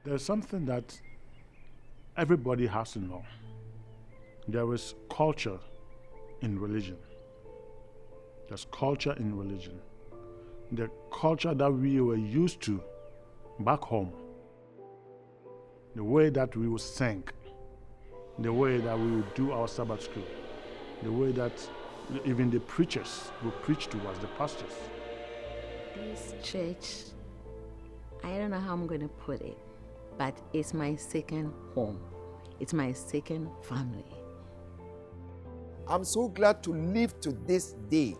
There's something that everybody has to know. There is culture in religion. There's culture in religion. The culture that we were used to back home. The way that we would sing. The way that we would do our Sabbath school. The way that even the preachers will preach to us, the pastors. This church, I don't know how I'm going to put it, but it's my second home. It's my second family. I'm so glad to live to this day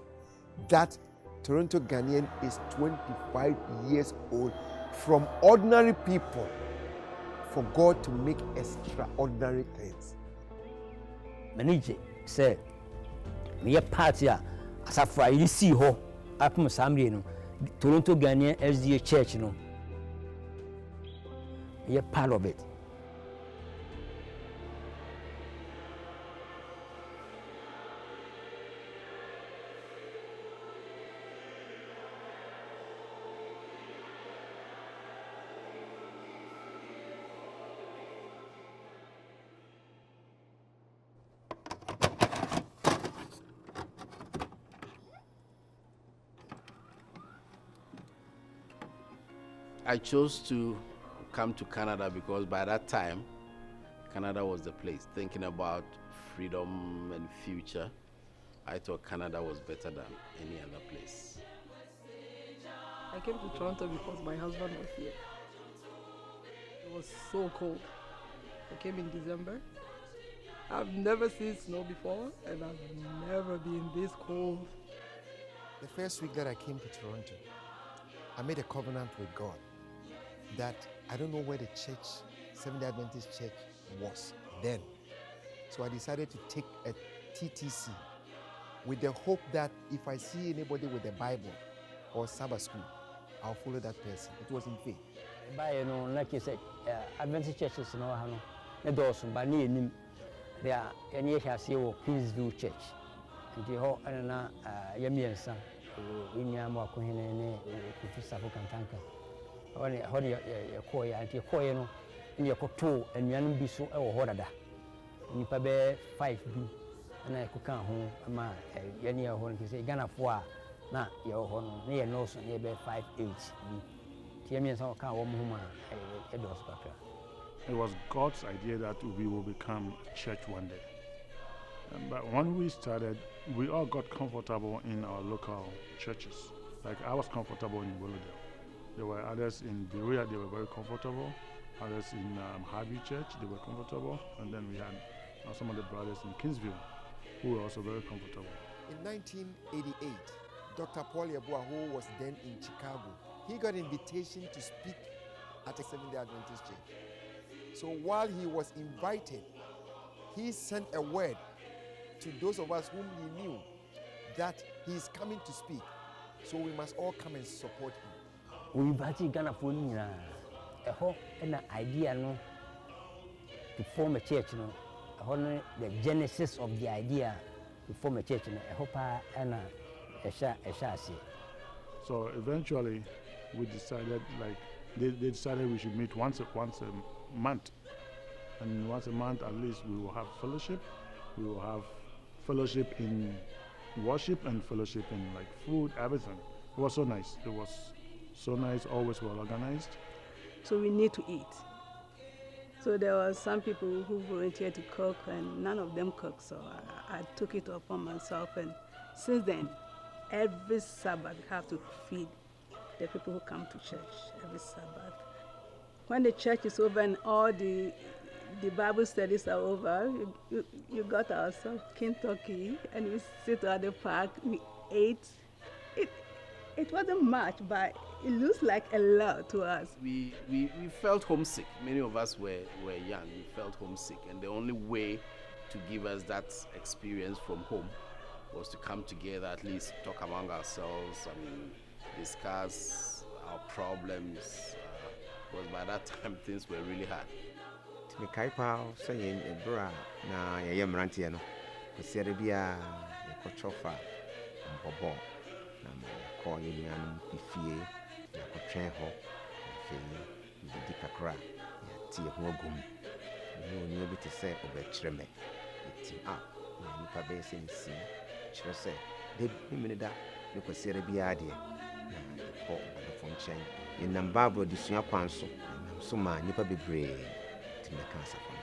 that Toronto Ghanaian is 25 years old from ordinary people for God to make extraordinary things. Manage said, me a party as a Friday see ho up Samri no Toronto Ghanaian SDA church no. Me a part of it. I chose to come to Canada because by that time, Canada was the place. Thinking about freedom and future, I thought Canada was better than any other place. I came to Toronto because my husband was here. It was so cold. I came in December. I've never seen snow before, and I've never been this cold. The first week that I came to Toronto, I made a covenant with God that I don't know where the church, Seventh-Day Adventist church, was then. So I decided to take a TTC with the hope that if I see anybody with a Bible or Sabbath school, I'll follow that person. It was in faith. By you know, like you said, Adventist churches no hano. Ne dosun ba ne enim. There any here say wo Queensville Church. Nti ho ana yemiensa. Winya mo akohene ne kufi safo kantanka. Oni ho de yekoye anti yekoye no ne yekoto anuanum bi so e wo ho dada. Nipa be 5 bi na ekoka ho ama yene ye ho nke say Ghana fo a na ye ho no ne ye no so ne be 58 bi. Ti yemiensa o kan wo mo ma e do so kakra. It was God's idea that we will become church one day. But when we started, we all got comfortable in our local churches. Like I was comfortable in Willowdale. There were others in Berea, they were very comfortable. Others in Harvey Church, they were comfortable. And then we had some of the brothers in Kingsville who were also very comfortable. In 1988, Dr. Paul Yeboah, who was then in Chicago, he got an invitation to speak at a Seventh-Day Adventist church. So while he was invited, he sent a word to those of us whom he knew that he is coming to speak. So we must all come and support him. We invited Ghana for nina. A ho an idea no to form a church no. A ho the genesis of the idea to form a church no. A hopa and a shasi. So eventually we decided they decided we should meet once a month. And once a month at least we will have fellowship. We will have fellowship in worship and fellowship in like food, everything. It was so nice. It was so nice, always well organized. So we need to eat. So there were some people who volunteered to cook, and none of them cooked. So I took it upon myself, and since then, every Sabbath we have to feed the people who come to church every Sabbath. When the church is over and all the Bible studies are over, you got ourselves Kentucky, and we sit at the park, we ate. It wasn't much, but it looks like a lot to us. We felt homesick. Many of us were young. We felt homesick, and the only way to give us that experience from home was to come together, at least talk among ourselves, discuss our problems. Because by that time things were really hard. Me kai pa say bra na ye mrantie no. Se de bia ye ko chofa mbobo na ko ye nuanum fifie ye ko twen ho yɛdi kakra yɛate yɛ ho agum ne ɔnua bi te sɛ ɔbɛkyerɛ me yɛtim a na nnipa bɛyɛ sɛ nsia kyerɛ sɛ da ne mene da ne kwasiara biara deɛ na yɛkɔ ɔbɔdɔfo nkyɛn yɛnam Bible adesua kwan so yɛnam so ma nnipa bebree tim bɛka asafo no.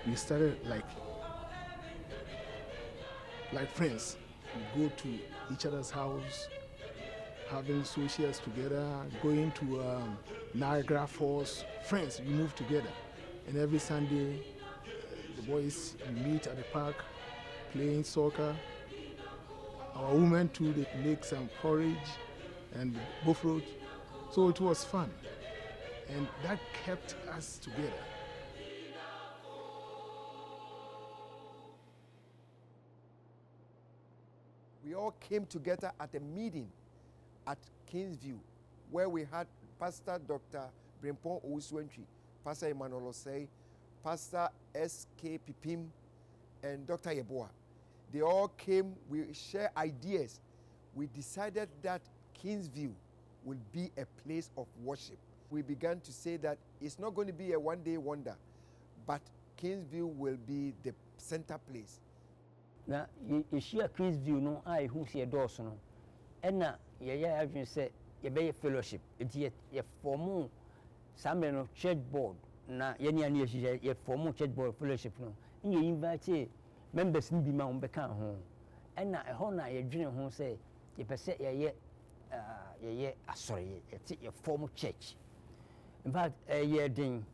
We started like friends. We go to each other's house, having socials together, going to Niagara Falls. Friends, we move together. And every Sunday, the boys, we meet at the park, playing soccer. Our women too, they make some porridge and buffalo. So it was fun. And that kept us together. We all came together at a meeting at Kingsview, where we had Pastor Dr. Brempong Owusuentwi, Pastor Emmanuel Osei, Pastor S.K. Pipim, and Dr. Yeboah. They all came, we shared ideas. We decided that Kingsview will be a place of worship. We began to say that it's not going to be a one-day wonder, but Kingsview will be the center place. Na yɛhyia Kingsview no a ɛhu sɛ yɛdɔɔso no ɛna yɛyɛ adwene sɛ yɛbɛyɛ fellowship nti yɛfɔmo saa mmerɛ no church board na yɛne ane yɛhyehyɛ yɛfɔmo church board fellowship no ne yɛinvite members no bi ma wɔmbɛka ho ɛna ɛhɔ na yɛdwene ho sɛ yɛpɛ sɛ yɛyɛ asɔre yɛfɔmo church. In fact ɛyɛ den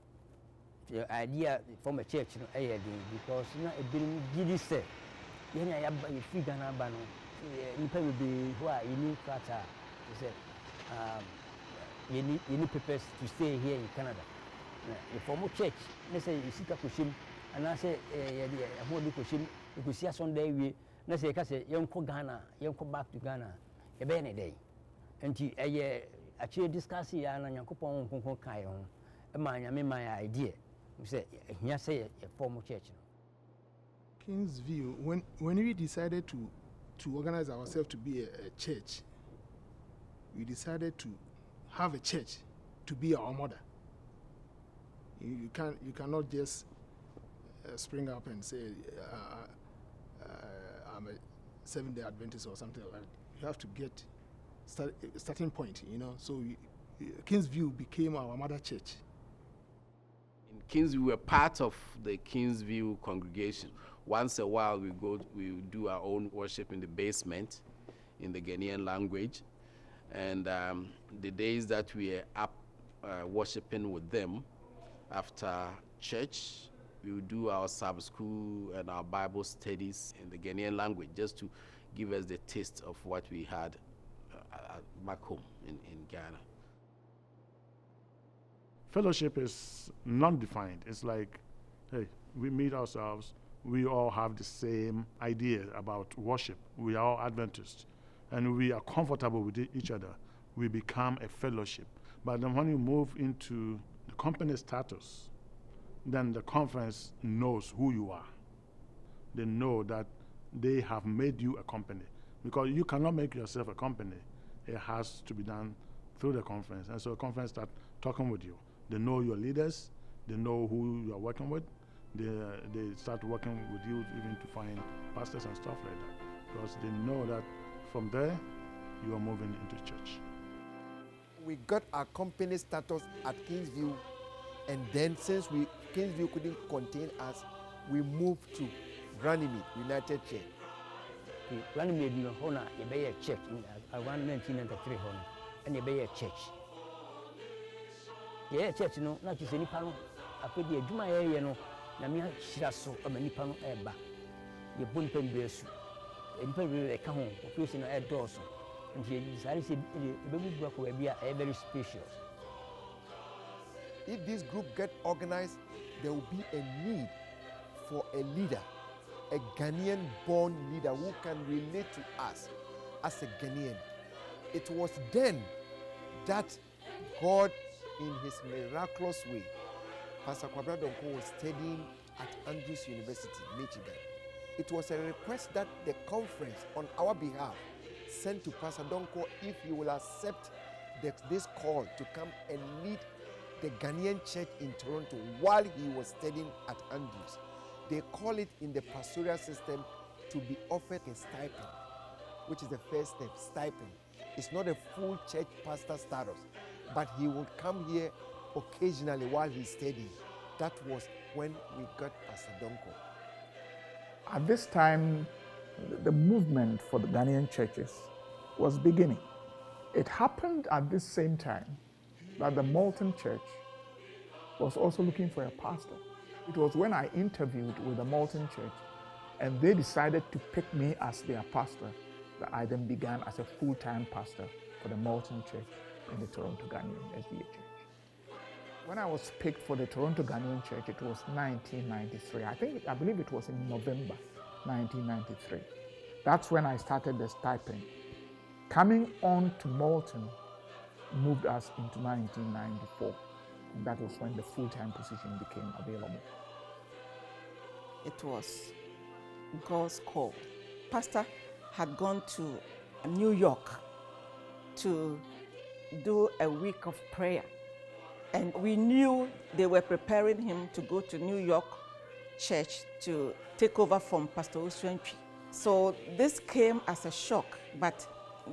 the idea from a church no ɛyɛ den because na ebinom gidi sɛ yɛne a yɛaba yɛfiri Ghana aba no nnipa bebree hɔ a yɛni krata sɛ yɛni papers to stay here in Canada. Na yɛfɔmo church ne sɛ yɛsika kɔhyɛm anaasɛ yɛde ɛho de kɔhyɛm yɛkɔsi asɔnda awie na sɛ yɛka sɛ yɛnkɔ Ghana yɛnkɔ back to Ghana yɛbɛyɛ ne dɛn nti ɛyɛ akyerɛ discuss yɛ na Nyankopɔn nkonkron kae ho ɛma Nyame ma yɛ idea sɛ ɛhia sɛ yɛfɔmo church no. Kingsview, when we decided to organize ourselves to be a church, we decided to have a church to be our mother. You cannot just spring up and say I'm a Seventh-Day Adventist or something like that. You have to get starting point, you know. So Kingsview became our mother church. In Kingsview, we were part of the Kingsview congregation. Once a while, we do our own worship in the basement, in the Ghanaian language. And the days that we are up worshiping with them, after church, we will do our Sabbath school and our Bible studies in the Ghanaian language, just to give us the taste of what we had back home in Ghana. Fellowship is non-defined. It's like, hey, we meet ourselves. We all have the same idea about worship. We are all Adventists, and we are comfortable with each other. We become a fellowship. But then when you move into the company status, then the conference knows who you are. They know that they have made you a company, because you cannot make yourself a company. It has to be done through the conference. And so the conference starts talking with you. They know your leaders. They know who you are working with. They start working with you even to find pastors and stuff like that, because they know that from there you are moving into church. We got our company status at Kingsview, and then since Kingsview couldn't contain us, we moved to Ghanaian United Church. Ghanaian no ho na yɛbɛyɛ church around 1993 ho no ɛna yɛbɛyɛ church. Yɛyɛ church no na kyerɛ sɛ nipa no afɛdi adwuma yɛyɛ no na me hyira so ama nipa no ɛba yɛbɔ nipa bebree so nipa bebree ɛka ho population no ɛdɔɔso nti yɛsare sɛ yɛbɛbubu akɔ baabi a ɛyɛ very spacious. If this group get organized, there will be a need for a leader, a Ghanaian-born leader who can relate to us as a Ghanaian. It was then that God, in his miraculous way, Pastor Kwabra Donko was studying at Andrews University, Michigan. It was a request that the conference on our behalf sent to Pastor Donko if he will accept this call to come and lead the Ghanaian church in Toronto while he was studying at Andrews. They call it in the pastoral system to be offered a stipend, which is the first step, stipend. It's not a full church pastor status, but he would come here occasionally while he's studying. That was when we got Pastor Donko. At this time, the movement for the Ghanaian churches was beginning. It happened at this same time that the Malton Church was also looking for a pastor. It was when I interviewed with the Malton Church and they decided to pick me as their pastor that I then began as a full-time pastor for the Malton Church in the Toronto Ghanaian SDA Church. When I was picked for the Toronto Ghanaian Church, it was 1993. I believe it was in November 1993. That's when I started the stipend. Coming on to Malton moved us into 1994. And that was when the full-time position became available. It was God's call. Pastor had gone to New York to do a week of prayer. And we knew they were preparing him to go to New York church to take over from Pastor Oswentwi. So this came as a shock, but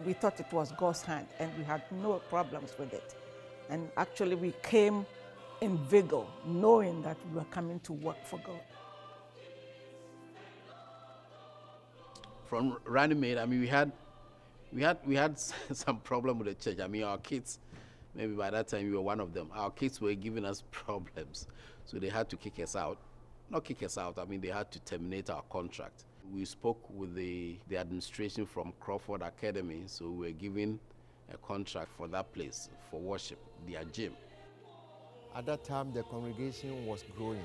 we thought it was God's hand and we had no problems with it. And actually we came in vigor, knowing that we were coming to work for God. From Runnymede, I mean, we had some problem with the church. I mean, our kids, maybe by that time you were one of them. Our kids were giving us problems, so they had to kick us out. Not kick us out. I mean, they had to terminate our contract. We spoke with the administration from Crawford Academy, so we were given a contract for that place for worship, their gym. At that time, the congregation was growing.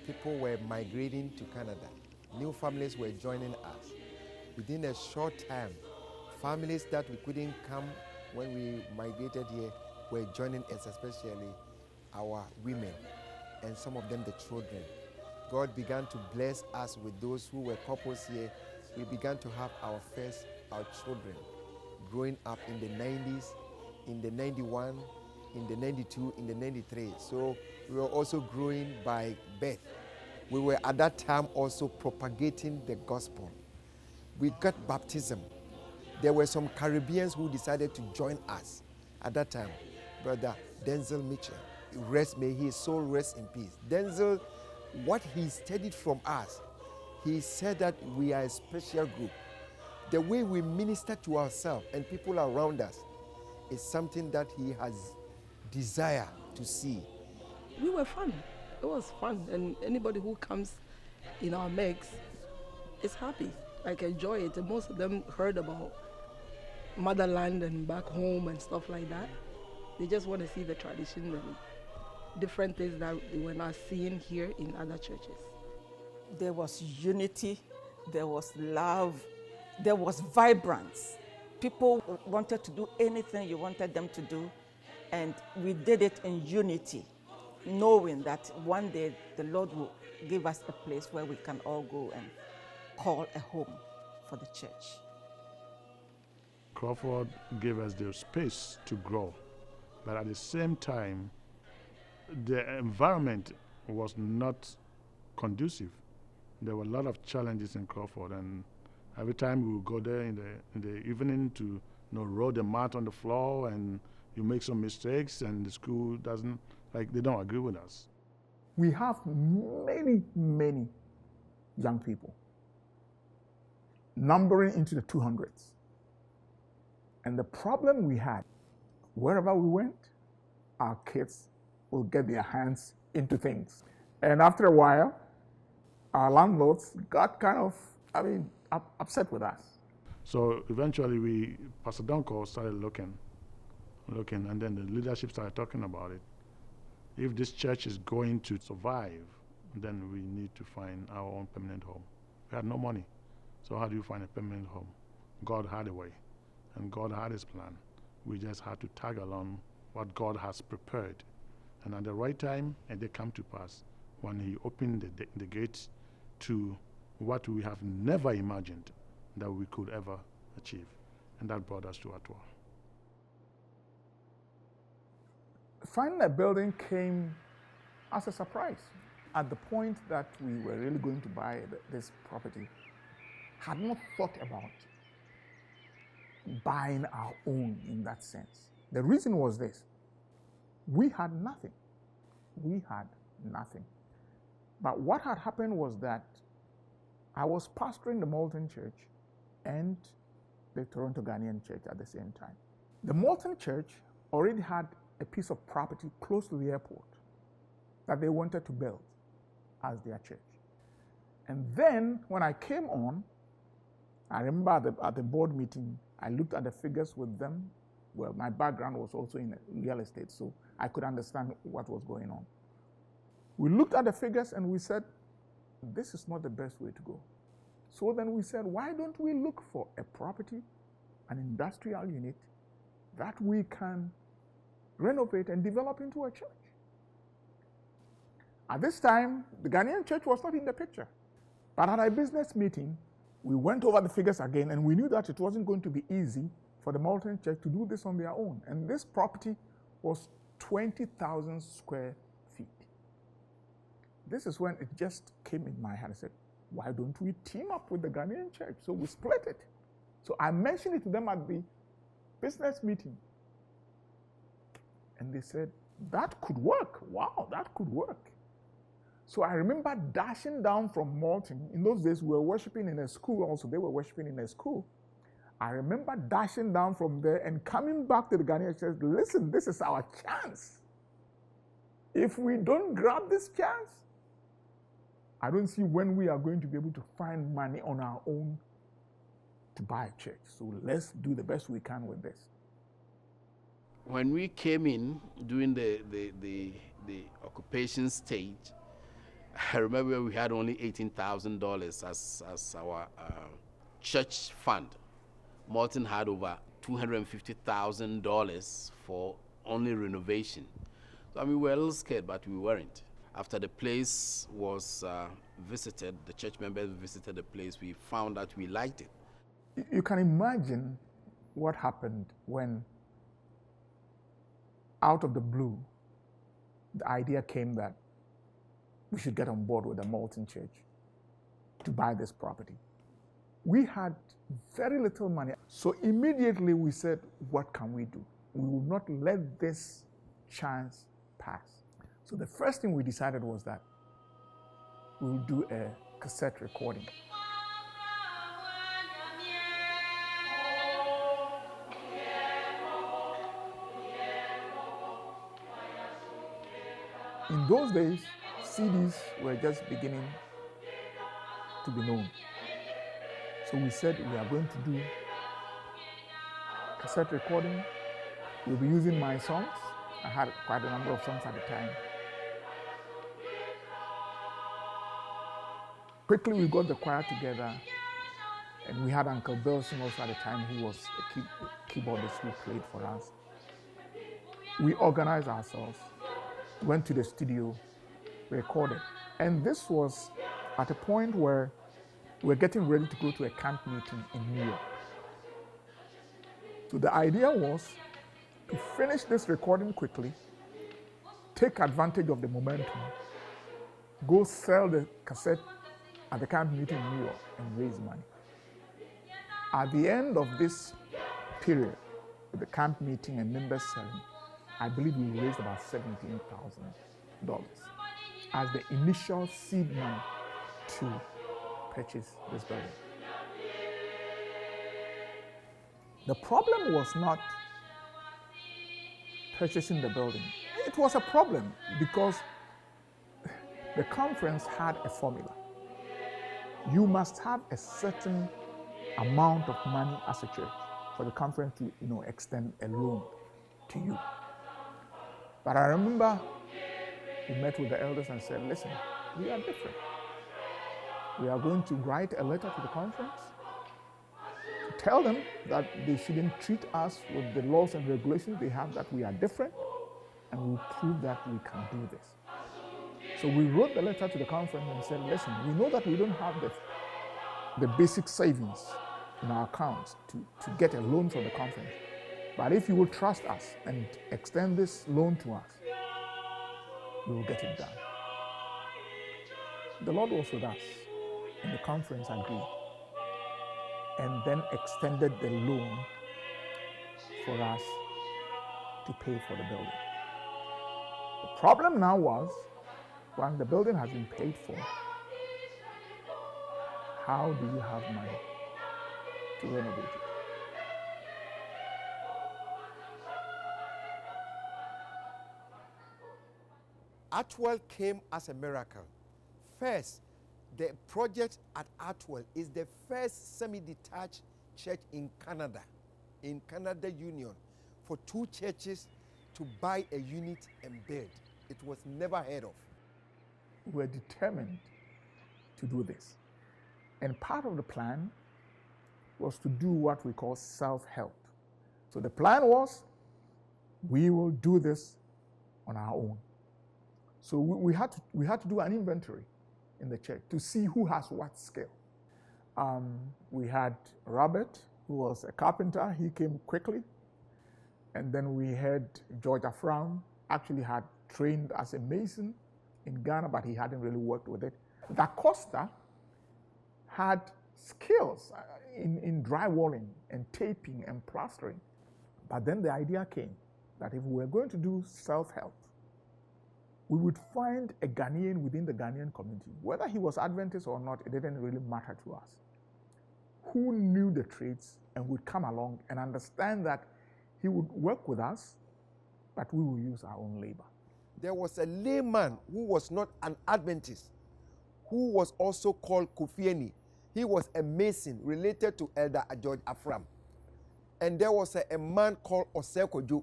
People were migrating to Canada. New families were joining us. Within a short time, families that we couldn't come when we migrated here were joining us, especially our women and some of them the children. God began to bless us with those who were couples here. We began to have our children growing up in the 90s, in the 91, in the 92, in the 93. So we were also growing by birth. We were at that time also propagating the gospel. We got baptism. There were some Caribbeans who decided to join us at that time. Brother Denzel Mitchell, may his soul rest in peace. Denzel, what he studied from us, he said that we are a special group. The way we minister to ourselves and people around us is something that he has desire to see. We were fun. It was fun, and anybody who comes in our mix is happy, like enjoy it. And most of them heard about motherland and back home and stuff like that. They just want to see the tradition and different things that they were not seeing here in other churches. There was unity, there was love, there was vibrance. People wanted to do anything you wanted them to do, and we did it in unity, knowing that one day the Lord will give us a place where we can all go and call a home for the church. Crawford gave us the space to grow, but at the same time, the environment was not conducive. There were a lot of challenges in Crawford, and every time we would go there in the evening to roll the mat on the floor, and you make some mistakes, and the school doesn't, they don't agree with us. We have many, many young people, numbering into the 200s. And the problem we had, wherever we went, our kids will get their hands into things. And after a while, our landlords got kind of, upset with us. So eventually Pastor Donko started looking, and then the leadership started talking about it. If this church is going to survive, then we need to find our own permanent home. We had no money, so how do you find a permanent home? God had a way, and God had his plan. We just had to tag along what God has prepared. And at the right time, and they come to pass when he opened the gates to what we have never imagined that we could ever achieve. And that brought us to Atwa. Finding a building came as a surprise. At the point that we were really going to buy this property, had not thought about buying our own in that sense. The reason was this: we had nothing. We had nothing. But what had happened was that I was pastoring the Malton Church and the Toronto Ghanaian Church at the same time. The Malton Church already had a piece of property close to the airport that they wanted to build as their church. And then when I came on, I remember at the board meeting, I looked at the figures with them. Well, my background was also in real estate, so I could understand what was going on. We looked at the figures and we said, this is not the best way to go. So then we said, why don't we look for a property, an industrial unit, that we can renovate and develop into a church? At this time, the Ghanaian church was not in the picture. But at a business meeting, we went over the figures again, and we knew that it wasn't going to be easy for the Malton Church to do this on their own. And this property was 20,000 square feet. This is when it just came in my head. I said, why don't we team up with the Ghanaian church? So we split it. So I mentioned it to them at the business meeting. And they said, that could work. Wow, that could work. So I remember dashing down from Malton. In those days, we were worshiping in a school also. They were worshiping in a school. I remember dashing down from there and coming back to the Ghanaian church. Listen, this is our chance. If we don't grab this chance, I don't see when we are going to be able to find money on our own to buy a church. So let's do the best we can with this. When we came in during the occupation stage, I remember we had only $18,000 as our church fund. Malton had over $250,000 for only renovation. So, I mean, we were a little scared, but we weren't. After the place was visited, the church members visited the place, we found that we liked it. You can imagine what happened when, out of the blue, the idea came that we should get on board with the Malton Church to buy this property. We had very little money, so immediately we said, what can we do? We will not let this chance pass. So the first thing we decided was that we will do a cassette recording. In those days, CDs were just beginning to be known. So we said we are going to do cassette recording. We'll be using my songs. I had quite a number of songs at the time. Quickly we got the choir together, and we had Uncle Belson also at the time, who was a keyboardist who played for us. We organized ourselves, went to the studio, recorded. And this was at a point where we were getting ready to go to a camp meeting in New York. So the idea was to finish this recording quickly, take advantage of the momentum, go sell the cassette at the camp meeting in New York and raise money. At the end of this period, with the camp meeting and members selling, I believe we raised about $17,000 as the initial seed money to purchase this building. The problem was not purchasing the building. It was a problem because the conference had a formula. You must have a certain amount of money as a church for the conference to extend a loan to you. But I remember we met with the elders and said, listen, we are different. We are going to write a letter to the conference to tell them that they shouldn't treat us with the laws and regulations they have, that we are different, and we'll prove that we can do this. So we wrote the letter to the conference and said, listen, we know that we don't have the basic savings in our accounts to get a loan from the conference. But if you will trust us and extend this loan to us, we will get it done. The Lord was with us, and the conference agreed, and then extended the loan for us to pay for the building. The problem now was, when the building has been paid for, how do you have money to renovate it? Atwell came as a miracle. First, the project at Atwell is the first semi-detached church in Canada Union, for 2 churches to buy a unit and build. It was never heard of. We were determined to do this. And part of the plan was to do what we call self-help. So the plan was, we will do this on our own. So we had to do an inventory in the church to see who has what skill. We had Robert, who was a carpenter. He came quickly. And then we had George Afram, actually had trained as a mason in Ghana, but he hadn't really worked with it. Da Costa had skills in drywalling and taping and plastering. But then the idea came that if we were going to do self-help, we would find a Ghanaian within the Ghanaian community, whether he was Adventist or not, it didn't really matter to us, who knew the trades and would come along and understand that he would work with us, but we will use our own labor. There was a layman who was not an Adventist, who was also called Kofieni. He was a mason related to Elder George Afram. And there was a man called Osekojo.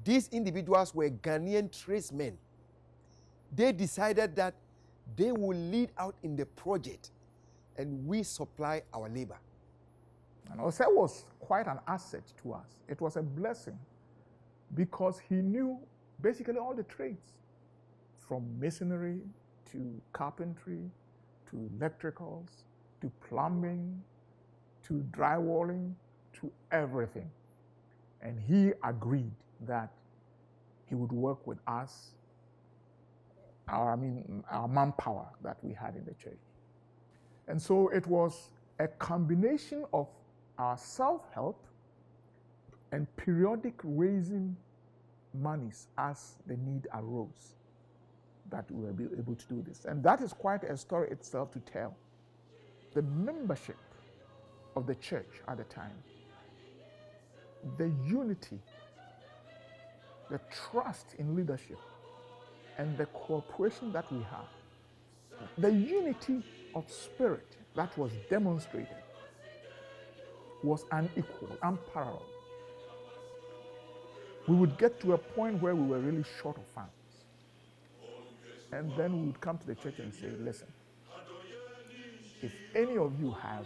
These individuals were Ghanaian tradesmen. They decided that they will lead out in the project and we supply our labor. And Ose was quite an asset to us. It was a blessing because he knew basically all the trades, from masonry to carpentry to electricals to plumbing to drywalling to everything. And he agreed that he would work with us, our manpower that we had in the church. And so it was a combination of our self-help and periodic raising monies as the need arose that we were able to do this. And that is quite a story itself to tell. The membership of the church at the time, the unity, the trust in leadership, and the cooperation that we have, the unity of spirit that was demonstrated was unequal, unparalleled. We would get to a point where we were really short of funds. And then we would come to the church and say, listen, if any of you have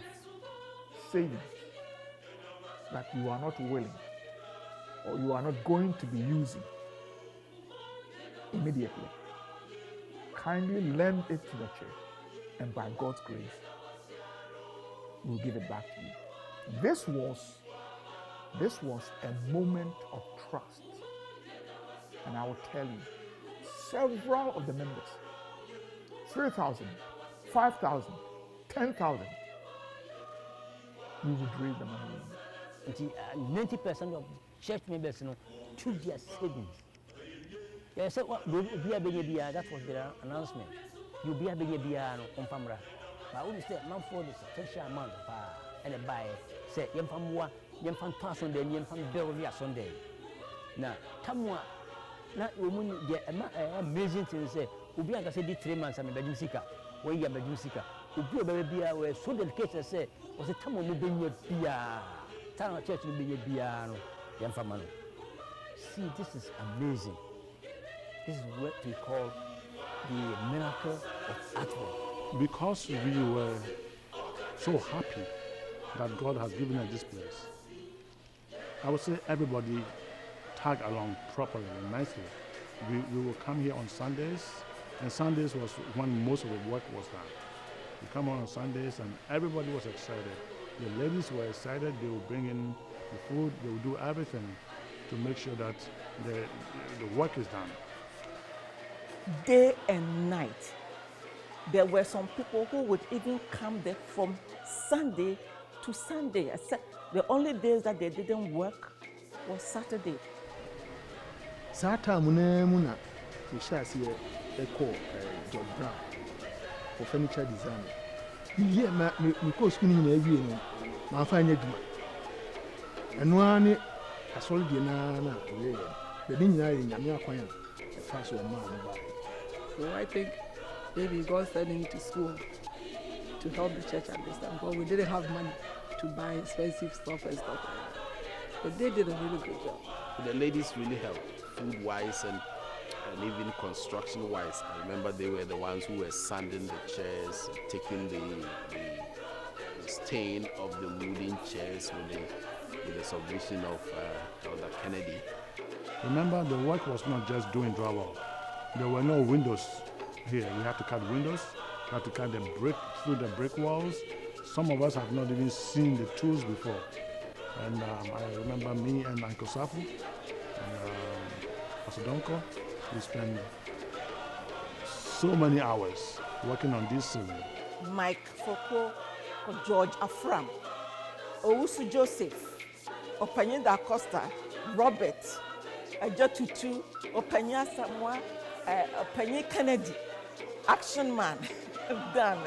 savings that you are not willing or you are not going to be using immediately, kindly lend it to the church, and by God's grace, we'll give it back to you. This was a moment of trust. And I will tell you, several of the members, 3,000, 5,000, 10,000, we would raise the money. 90% of church members took their savings. They said, well, that was their announcement. You'll be a big on Famra. But when you say, man, for this special amount, and a buy, say, Yam Famua, Yam Fantas Sunday, Yam Fan Belvia Sunday. Now, Tamwa, not woman, amazing thing say, Ubia can say 3 months, I'm a Bedusika, where you are Bedusika. Ubia Babia, where so the case say, was a Tamu being your Pia, Town Church will be your piano, Yam Famano. See, this is amazing. This is what we call the miracle of Atwell. Because we were so happy that God has given us this place, I would say everybody tag along properly and nicely. We will come here on Sundays, and Sundays was when most of the work was done. We come on Sundays and everybody was excited. The ladies were excited, they would bring in the food, they would do everything to make sure that the work is done. day and night. There were some people who would even come there from Sunday to Sunday. The only days that they didn't work was Saturday. Sata muna mishasi eko job brown for furniture design. Yeah, me ko school ni na ewie no. Ma fa anya djuma. Eno ani asol die na we. The thing na nyame akwan a fast one man ba. So I think maybe God sent him to school to help the church understand. But we didn't have money to buy expensive stuff and stuff like that. But they did a really good job. The ladies really helped, food-wise and even construction-wise. I remember they were the ones who were sanding the chairs, taking the stain of the wooden chairs with the submission of Elder Kennedy. Remember, the work was not just doing drywall. There were no windows here. We had to cut windows. We had to cut the brick through the brick walls. Some of us have not even seen the tools before. And I remember me and Uncle Safu and Pastor Donko, we spent so many hours working on this ceiling. Mike Fokuoh, George Afram, Owusu Joseph, Opanya Da Costa, Robert, Ajotutu, Opanya Samoa, Opanya Kennedy, Action Man, Dan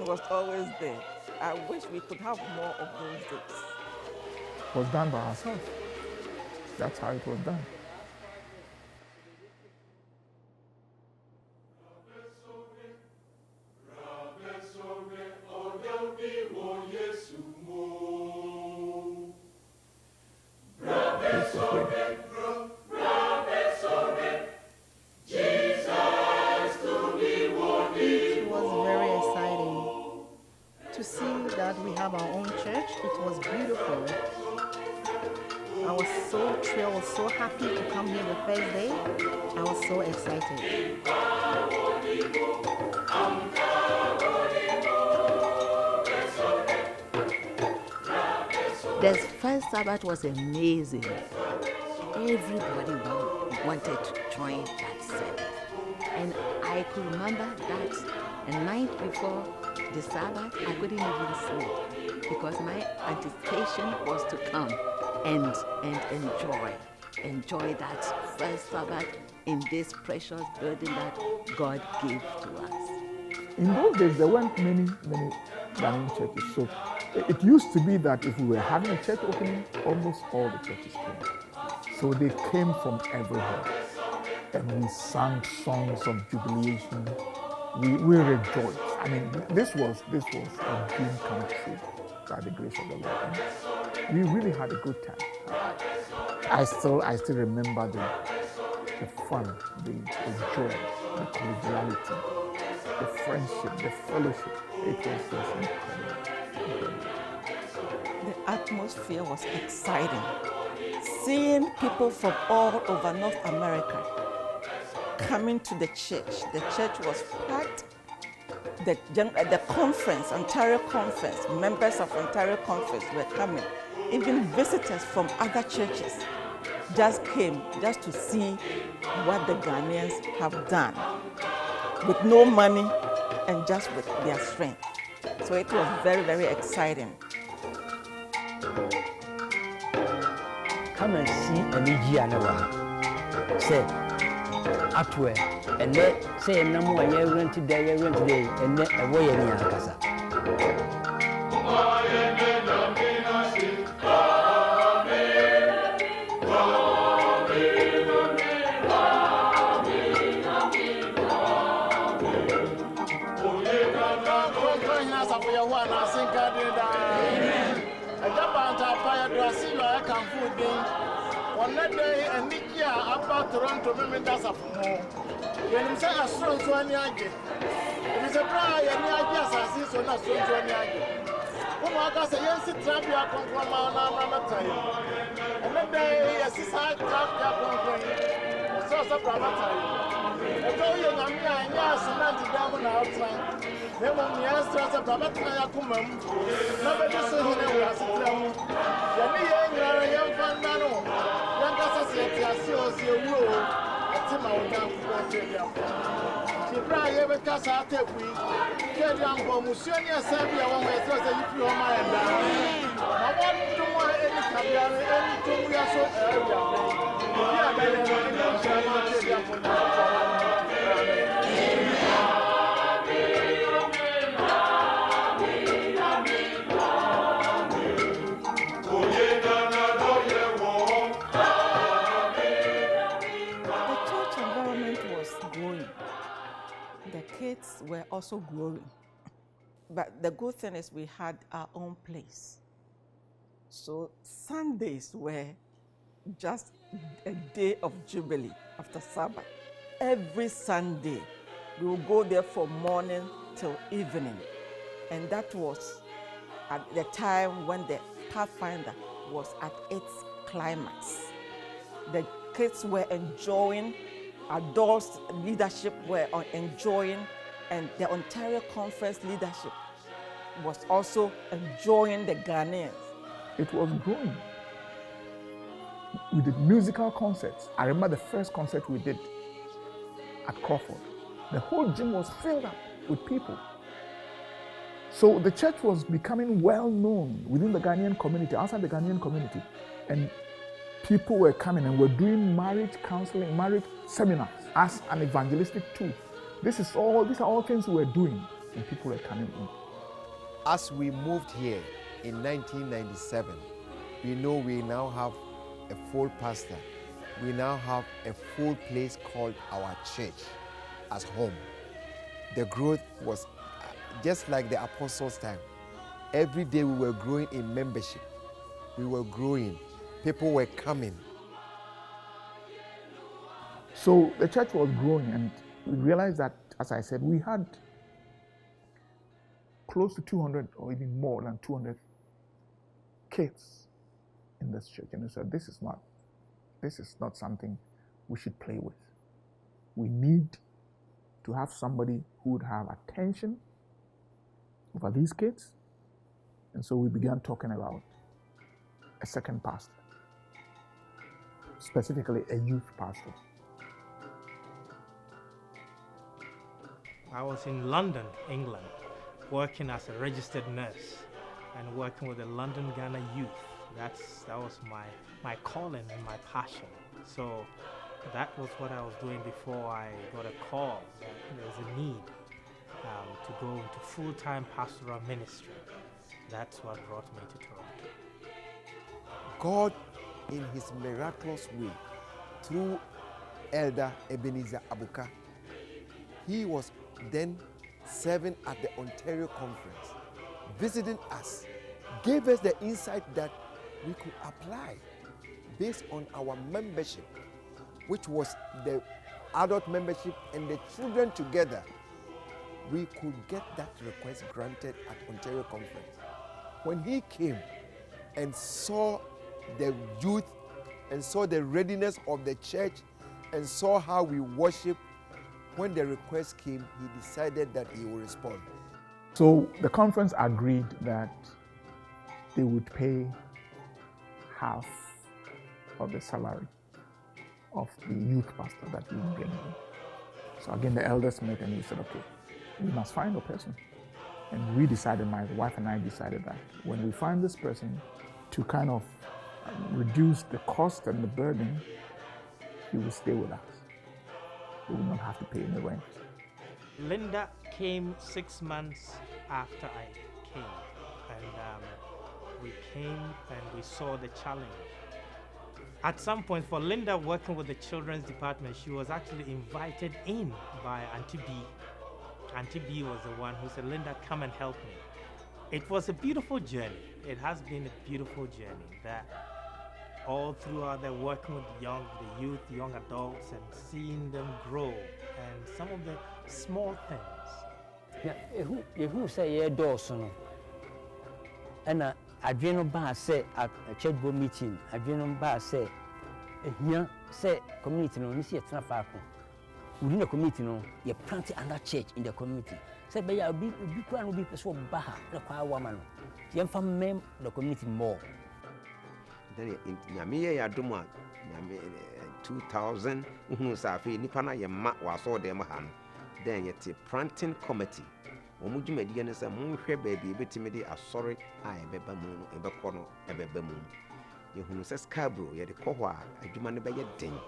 was always there. I wish we could have more of those days. It was done by ourselves. That's how it was done. It was very exciting to see that we have our own church. It was beautiful. I was so thrilled, so happy to come here the first day. I was so excited. The first Sabbath was amazing. Everybody wanted to join that service. And I could remember that the night before the Sabbath, I couldn't even sleep because my anticipation was to come and enjoy that first Sabbath in this precious building that God gave to us. In those days, there weren't many Ghanaian churches. So it used to be that if we were having a church opening, almost all the churches came. So they came from everywhere. And we sang songs of jubilation. We rejoiced. I mean, this was a dream come true by the grace of the Lord. And we really had a good time. I still remember the fun, the joy, the conviviality, the friendship, the fellowship. It was just incredible. The atmosphere was exciting. Seeing people from all over North America coming to the church. The church was packed. The conference, Ontario Conference, members of Ontario Conference were coming. Even visitors from other churches just came just to see what the Ghanaians have done with no money and just with their strength. So it was very, very exciting. Come and see Amigia Nawa. Say, Atwell, and let say no more. You rent today, and let a way in Yakasa. On that day, and Nikia about Toronto, women does a more. When you say a strong one, it is a cry and Niagas as this one, a strong one. Oh, I got a young trap you are from another time. And that day, a sister trap you are from so time. A toy young and yes, and not down outside. Then when the answer is a Babataya Kumum, nobody saw him as a drum. Young fan, Mano. The kids were also growing. But the good thing is we had our own place. So Sundays were just a day of jubilee after Sabbath. Every Sunday, we would go there from morning till evening. And that was at the time when the Pathfinder was at its climax. The kids were enjoying, adults leadership were enjoying, and the Ontario Conference leadership was also enjoying the Ghanaians. It was growing. We did musical concerts. I remember the first concert we did at Crawford. The whole gym was filled up with people. So the church was becoming well known within the Ghanaian community, outside the Ghanaian community. And people were coming and were doing marriage counseling, marriage seminars as an evangelistic tool. These are all things we were doing, and people were coming in. As we moved here in 1997, we know we now have a full pastor. We now have a full place called our church as home. The growth was just like the apostles' time. Every day we were growing in membership. We were growing. People were coming. So the church was growing, and we realized that, as I said, we had close to 200 or even more than 200 kids in this church. And we said, this is not something we should play with. We need to have somebody who would have attention over these kids. And so we began talking about a second pastor, specifically a youth pastor. I was in London, England, working as a registered nurse and working with the London Ghana youth. That was my calling and my passion. So that was what I was doing before I got a call that there was a need to go into full-time pastoral ministry. That's what brought me to Toronto. God, in his miraculous way, through Elder Ebenezer Abuka, he was then serving at the Ontario Conference, visiting us, gave us the insight that we could apply based on our membership, which was the adult membership and the children together. We could get that request granted at Ontario Conference. When he came and saw the youth and saw the readiness of the church and saw how we worship, when the request came, he decided that he would respond. So the conference agreed that they would pay half of the salary of the youth pastor that we would bring in. So again, the elders met and we said, okay, we must find a person. And we decided, my wife and I decided that when we find this person, to kind of reduce the cost and the burden, he will stay with us. We will not have to pay any rent. Linda came 6 months after I came, and we came and we saw the challenge. At some point, for Linda working with the children's department, she was actually invited in by Auntie B. Auntie B was the one who said, Linda, come and help me. It was a beautiful journey. It has been a beautiful journey that all throughout the working with the youth, the young adults, and seeing them grow, and some of the small things. Yeah, who say yeah Dawson? And I dream about say at a church board meeting. I dream about say here say community no, this is a traffic. Within the community no, you plant another church in the community. Say, but you be plan will be so baha the choir woman. You from the community more. Nyame ya dom a 2000 uhunu sɛ afei nnipa no ayɛ ma wɔ asɔɔdan mu ha no then yɛte planting committee wɔn dwumadie no sɛ monhwɛ baabi yɛbɛtumi de asɔre a yɛbɛba mu no yɛbɛkɔ no ɛbɛba mu yɛhunu sɛ Scarborough yɛde kɔ hɔ a adwuma no bɛyɛ den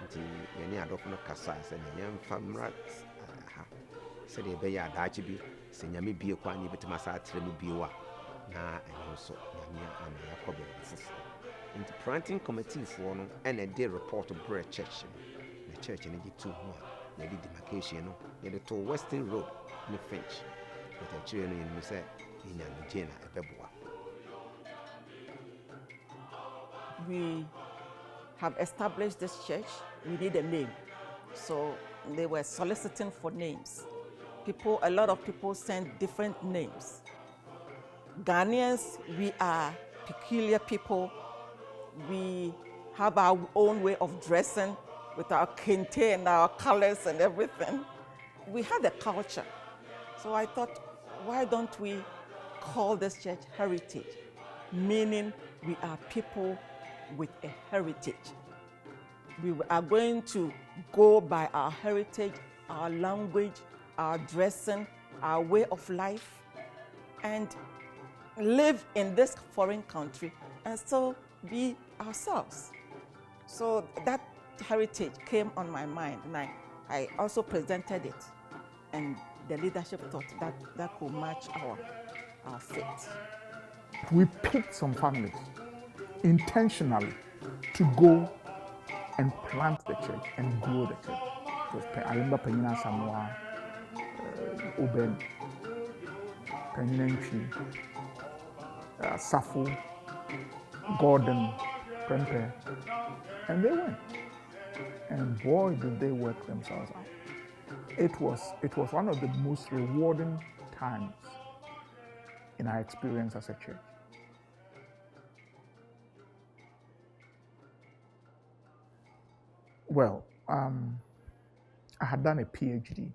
nti yɛne adɔfo no kasa sɛ na yɛmfa mmra ha sɛdeɛ yɛbɛyɛ adaakye bi sɛ nyame bie kɔ a ne yɛbɛtumi asa atrɛ mu bio a na ɛno nso nyame ama yɛakɔ baabi foforɔ nti planting committee foɔ no ɛna ɛde report brɛ church no na church no gye to ho a yɛde demarcation no yɛde to Western Road ne Finch but akyire no yɛnim sɛ yɛnya megye na ɛbɛboa. We have established this church. We need a name, so they were soliciting for names. A lot of people sent different names. Ghanaians, we are peculiar people. We have our own way of dressing with our kente and our colors and everything. We had a culture. So I thought, why don't we call this church Heritage? Meaning we are people with a heritage. We are going to go by our heritage, our language, our dressing, our way of life, and live in this foreign country and still be ourselves. So that heritage came on my mind, and I also presented it, and the leadership thought that could match our faith. We picked some families intentionally to go and plant the church and grow the church. I remember Penina Samoa, Oben, Penina Nchi, Safu, Gordon, Prempe, and they went. And boy, did they work themselves out. It was one of the most rewarding times in our experience as a church. Well, I had done a PhD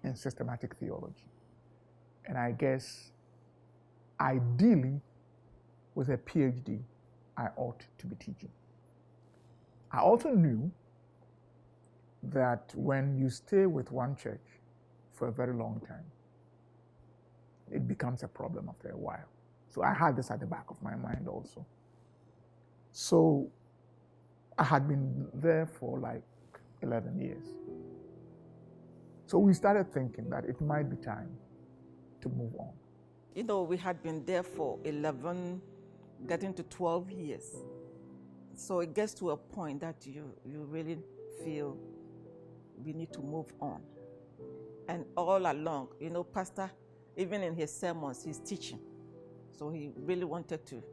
in systematic theology. And I guess, ideally, with a PhD, I ought to be teaching. I also knew that when you stay with one church for a very long time, it becomes a problem after a while. So I had this at the back of my mind also. So I had been there for like 11 years. So we started thinking that it might be time to move on. You know, we had been there for 11, getting to 12 years. So it gets to a point that you really feel we need to move on. And all along, you know, Pastor, even in his sermons, he's teaching. So he really wanted to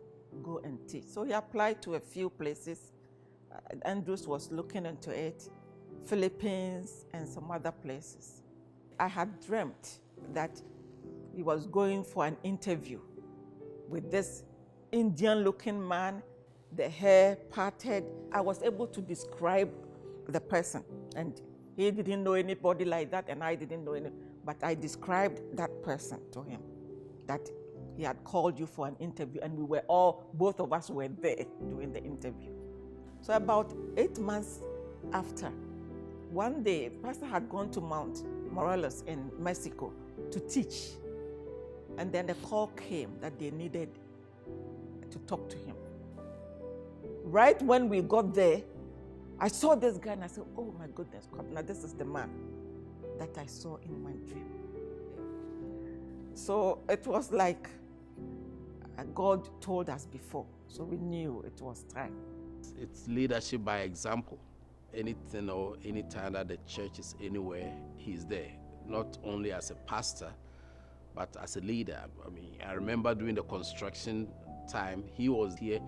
go and teach. So he applied to a few places. Andrews was looking into it, Philippines and some other places. I had dreamt that he was going for an interview with this Indian-looking man, the hair parted. I was able to describe the person, and he didn't know anybody like that, and I didn't know any, but I described that person to him, that he had called you for an interview, and both of us were there doing the interview. So about 8 months after, one day, Pastor had gone to Mount Morelos in Mexico to teach. And then the call came that they needed to talk to him. Right when we got there, I saw this guy and I said, oh my goodness, God, now this is the man that I saw in my dream. So it was like God told us before, so we knew it was time. It's leadership by example. Anything or any time that the church is anywhere, he's there. Not only as a pastor, but as a leader. I mean, I remember during the construction time, he was here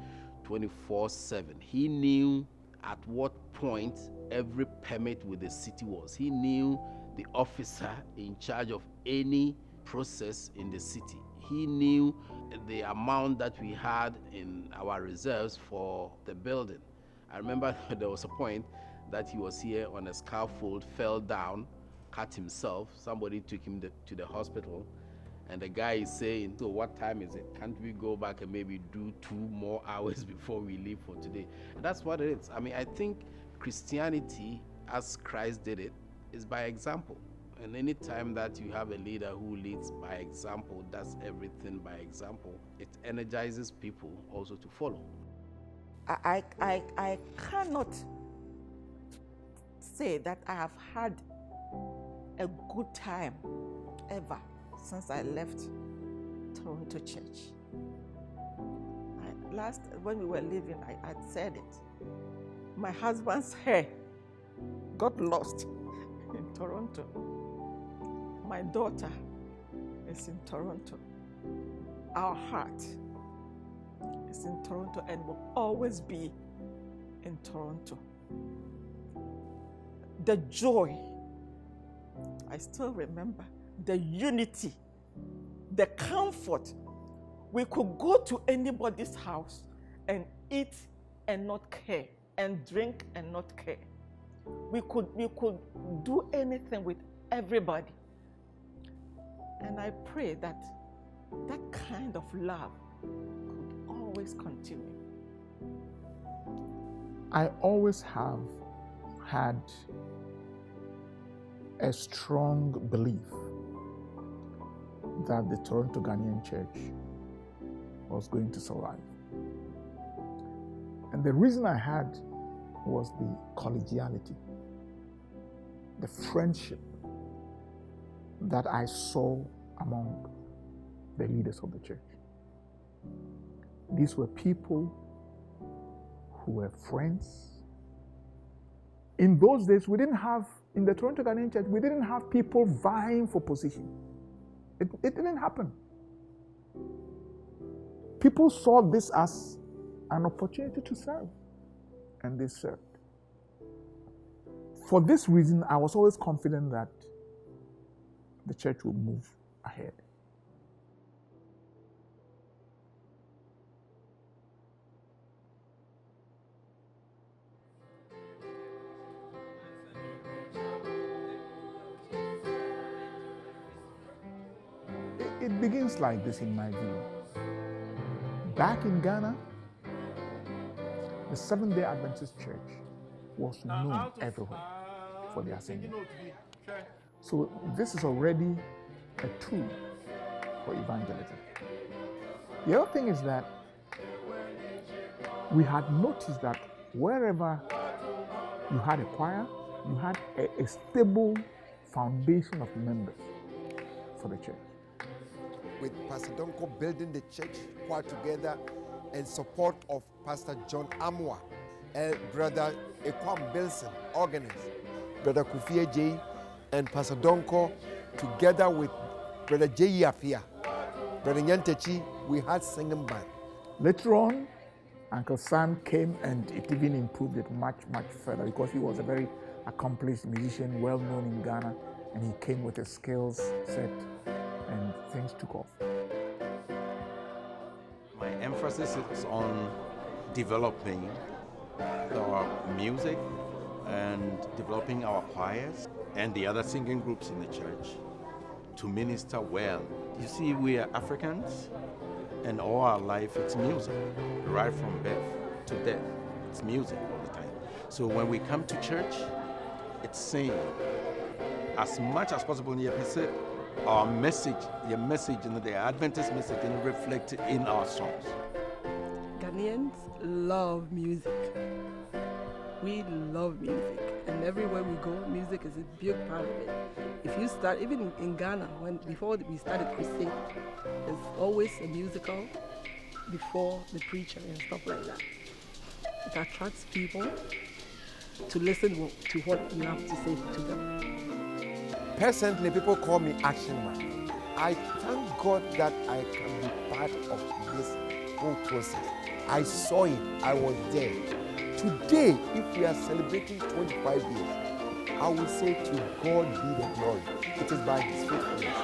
24/7. He knew at what point every permit with the city was. He knew the officer in charge of any process in the city. He knew the amount that we had in our reserves for the building. I remember there was a point that he was here on a scaffold, fell down, cut himself. Somebody took him to the hospital, And the guy is saying, so what time is it? Can't we go back and maybe do 2 more hours before we leave for today? And that's what it is. I mean, I think Christianity, as Christ did it, is by example. And any time that you have a leader who leads by example, does everything by example, it energizes people also to follow. I cannot say that I have had a good time ever since I left Toronto Church. When we were leaving, I said it. My husband's hair got lost in Toronto. My daughter is in Toronto. Our heart is in Toronto and will always be in Toronto. The joy, I still remember, the unity, the comfort. We could go to anybody's house and eat and not care, and drink and not care. We could do anything with everybody. And I pray that that kind of love could always continue. I always have had a strong belief that the Toronto Ghanaian Church was going to survive. And the reason I had was the collegiality, the friendship that I saw among the leaders of the church. These were people who were friends. In those days, in the Toronto Ghanaian Church, we didn't have people vying for position. It didn't happen. People saw this as an opportunity to serve, and they served. For this reason, I was always confident that the church would move ahead. It begins like this in my view. Back in Ghana, the Seventh-Day Adventist Church was known everywhere for their singing. So this is already a tool for evangelism. The other thing is that we had noticed that wherever you had a choir, you had a stable foundation of members for the church. With Pastor Donko building the church choir together and support of Pastor John Amwa and Brother Ekwam Bilson, organist, Brother Kofi J, and Pastor Donko together with Brother J. Afia, Brother Nyantechi, we had singing band. Later on, Uncle Sam came and it even improved it much, much further because he was a very accomplished musician, well known in Ghana, and he came with a skills set and things took off. My emphasis is on developing our music and developing our choirs and the other singing groups in the church to minister well. You see, we are Africans, and all our life it's music, right from birth to death. It's music all the time. So when we come to church, it's singing. As much as possible, our message, and the Adventist message, and reflect in our songs. Ghanaians love music. We love music, and everywhere we go, music is a big part of it. If you start, even in Ghana, before we started crusade, there's always a musical before the preacher and stuff like that. It attracts people to listen to what you have to say to them. Personally, people call me Action Man. I thank God that I can be part of this whole process. I saw it, I was there. Today, if we are celebrating 25 years, I will say to God be the glory. It is by His faithfulness.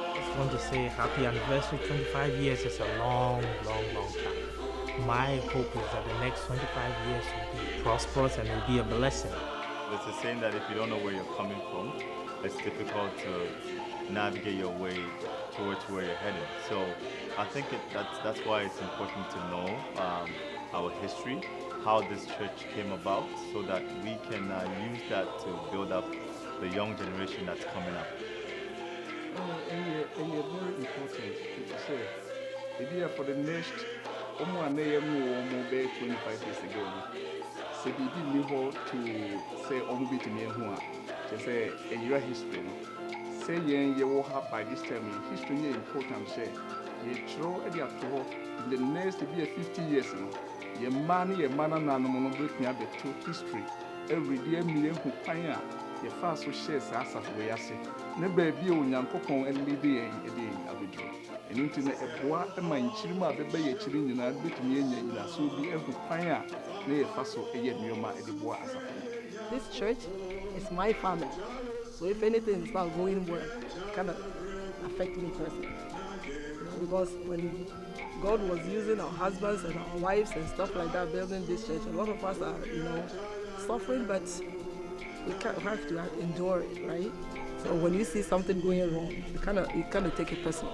I just want to say happy anniversary. 25 years is a long, long, long time. My hope is that the next 25 years will be prosperous and will be a blessing. There's a saying that if you don't know where you're coming from, it's difficult to navigate your way towards where you're headed. So I think that's why it's important to know our history, how this church came about, so that we can use that to build up the young generation that's coming up. And you're very important to say. Maybe for the next, 25 years ago, say we didn't know to say bit me to say a year history. Say you will have by this time history is important. Say you throw at your in the next be 50 years. Your money, and no break me up to history. Every day, million who pioneer. Your fast so shares as of the Yassi. Never be on Yankopon and Libby a day of it. And into a bois and my chilma, the bay chilling and I'll be to me in a so be every pioneer. Nay, faso a yet neoma at the bois as of This church is my family. So if anything is not going well, it kind of affect me personally. Because when God was using our husbands and our wives and stuff like that building this church, a lot of us are, suffering, but we have to endure it, right? So when you see something going wrong, you kind of take it personal.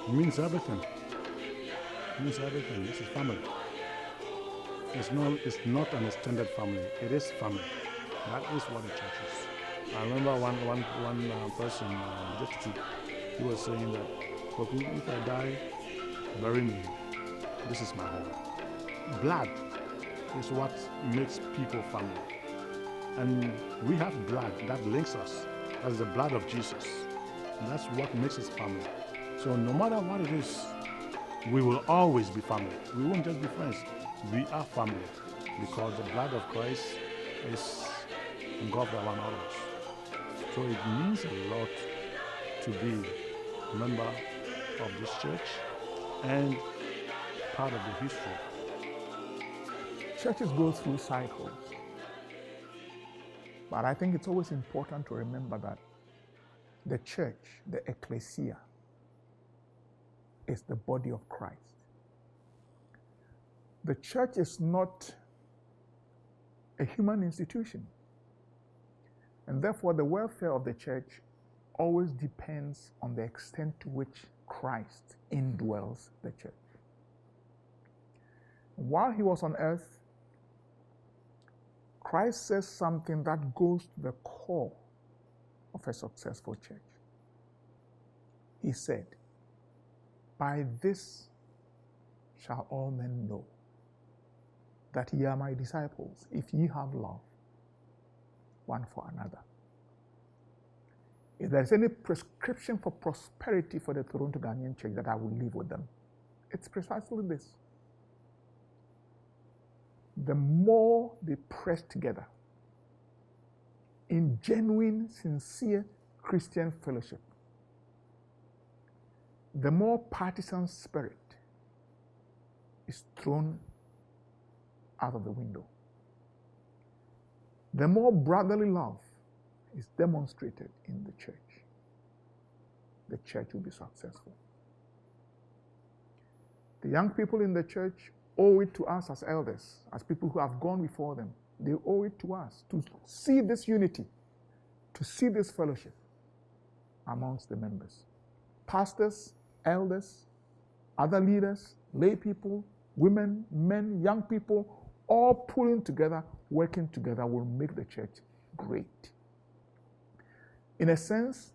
It means everything. It means everything. This is family. It's not an extended family. It is family. That is what the church is. I remember one person, he was saying that, Fokuoh, if I die, bury me. This is my home. Blood is what makes people family. And we have blood that links us. That's the blood of Jesus. And that's what makes us family. So no matter what it is, we will always be family. We won't just be friends. We are family because the blood of Christ is engulfed around all of us. So it means a lot to be a member of this church and part of the history. Churches go through cycles. But I think it's always important to remember that the church, the ecclesia, is the body of Christ. The church is not a human institution. And therefore, the welfare of the church always depends on the extent to which Christ indwells the church. While he was on earth, Christ says something that goes to the core of a successful church. He said, "By this shall all men know that ye are my disciples, if ye have love one for another." If there is any prescription for prosperity for the Toronto Ghanaian church that I will leave with them, it's precisely this. The more they press together in genuine, sincere Christian fellowship, the more partisan spirit is thrown out of the window. The more brotherly love is demonstrated in the church. The church will be successful. The young people in the church owe it to us as elders, as people who have gone before them. They owe it to us to see this unity, to see this fellowship amongst the members. Pastors, elders, other leaders, lay people, women, men, young people, all pulling together, working together will make the church great. In a sense,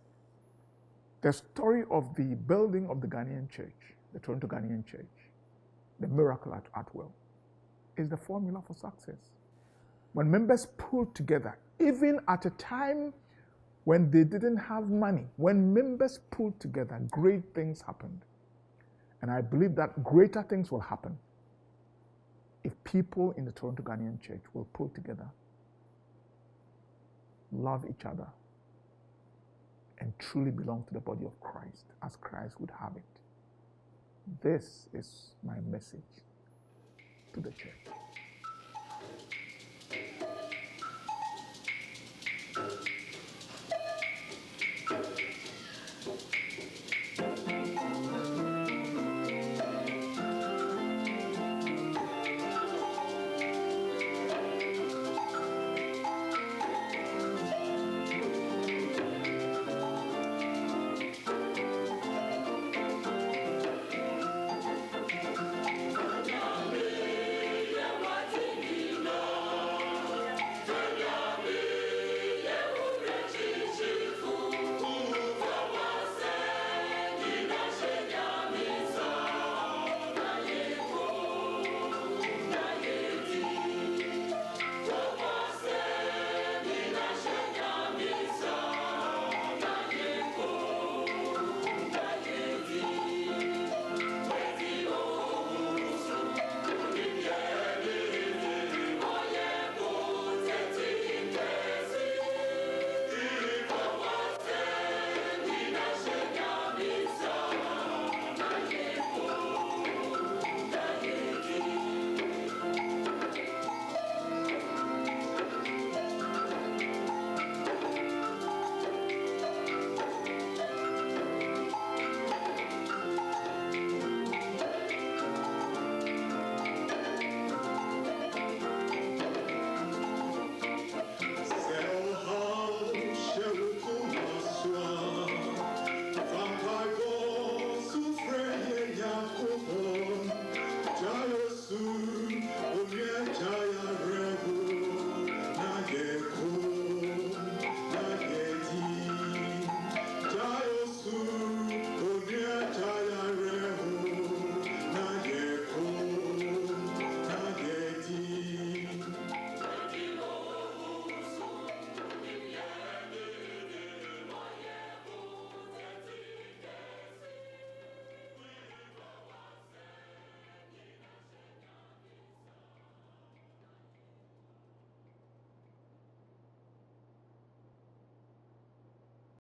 the story of the building of the Ghanaian church, the Toronto Ghanaian church, the miracle at Atwell, is the formula for success. When members pulled together, even at a time when they didn't have money, when members pulled together, great things happened. And I believe that greater things will happen if people in the Toronto Ghanaian church will pull together, love each other, and truly belong to the body of Christ as Christ would have it. This is my message to the church.